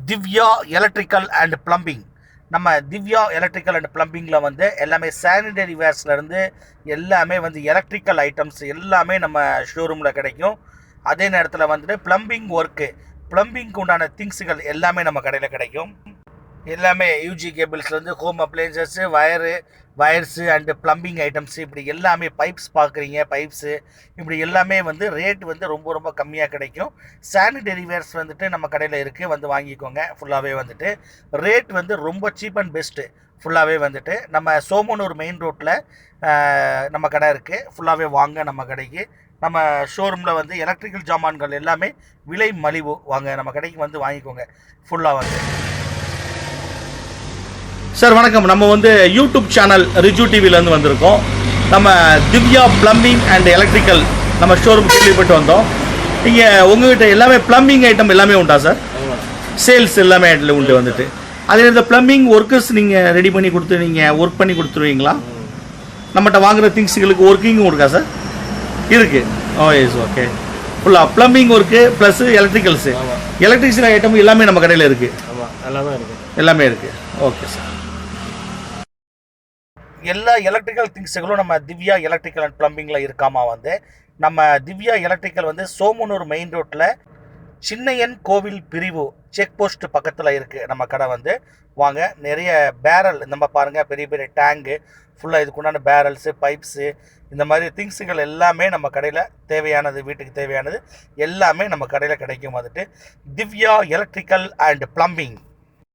Divya electrical and plumbing. நம்ம Divya electrical and பிளம்பிங்கில் வந்து எல்லாமே சானிடரி வேர்ஸ்லேருந்து எல்லாமே வந்து எலக்ட்ரிக்கல் ஐட்டம்ஸ் எல்லாமே நம்ம ஷோரூமில் கிடைக்கும். அதே நேரத்தில் வந்துட்டு பிளம்பிங் ஒர்க்கு, பிளம்பிங்க்கு உண்டான திங்ஸுகள் எல்லாமே நம்ம கடையில் கிடைக்கும். எல்லாமே யூஜி கேபிள்ஸ்லேருந்து home appliances, wires and plumbing items, இப்படி எல்லாமே பைப்ஸ் பார்க்குறீங்க, பைப்ஸு இப்படி எல்லாமே வந்து ரேட் வந்து ரொம்ப ரொம்ப கம்மியாக கிடைக்கும். சானிடரி வேர்ஸ் வந்துட்டு நம்ம கடையில் இருக்குது, வந்து வாங்கிக்கோங்க. ஃபுல்லாகவே வந்துட்டு ரேட் வந்து ரொம்ப சீப் அண்ட் பெஸ்ட்டு. ஃபுல்லாகவே வந்துட்டு நம்ம சோமனூர் மெயின் ரோட்டில் நம்ம கடை இருக்குது. ஃபுல்லாகவே வாங்க நம்ம கடைக்கு. நம்ம ஷோரூமில் வந்து எலக்ட்ரிக்கல் ஜாமான்கள் எல்லாமே விலை மலிவு. வாங்க நம்ம கடைக்கு வந்து வாங்கிக்கோங்க ஃபுல்லாக வந்து. சார் வணக்கம். நம்ம வந்து யூடியூப் சேனல் ரிஜு டிவிலேருந்து வந்திருக்கோம். நம்ம திவ்யா பிளம்பிங் அண்ட் எலக்ட்ரிக்கல் நம்ம ஷோரூம் கேள்விப்பட்டு வந்தோம். இங்கே உங்கள்கிட்ட எல்லாமே பிளம்பிங் ஐட்டம் எல்லாமே உண்டா சார்? சேல்ஸ் எல்லாமே உண்டு வந்துட்டு. அதே இந்த பிளம்பிங் ஒர்க்கர்ஸ் நீங்கள் ரெடி பண்ணி கொடுத்து நீங்கள் ஒர்க் பண்ணி கொடுத்துருவீங்களா? நம்மகிட்ட வாங்குகிற திங்ஸுகளுக்கு ஒர்க்கிங்கும் இருக்கா சார்? இருக்குது. ஓ எஸ், ஓகே. ஃபுல்லாக plumbing work plus எலக்ட்ரிக்கல்ஸு, electrician item எல்லாமே நம்ம கடையில் இருக்குது. எல்லாமே இருக்குது. Okay sir. எல்லா எலக்ட்ரிக்கல் திங்ஸுகளும் நம்ம திவ்யா எலக்ட்ரிக்கல் அண்ட் பிளம்பிங்கில் இருக்காமா வந்து. நம்ம திவ்யா எலக்ட்ரிக்கல் வந்து சோமனூர் மெயின் ரோட்டில் சின்னையன் கோவில் பிரிவு செக் போஸ்ட் பக்கத்தில் இருக்குது நம்ம கடை வந்து. வாங்க. நிறைய பேரல் நம்ம பாருங்கள், பெரிய பெரிய டேங்கு ஃபுல்லாக இதுக்குண்டான பேரல்ஸு, பைப்ஸு, இந்த மாதிரி திங்ஸுகள் எல்லாமே நம்ம கடையில் தேவையானது, வீட்டுக்கு தேவையானது எல்லாமே நம்ம கடையில் கிடைக்கும் வந்துட்டு. Divya electrical and plumbing.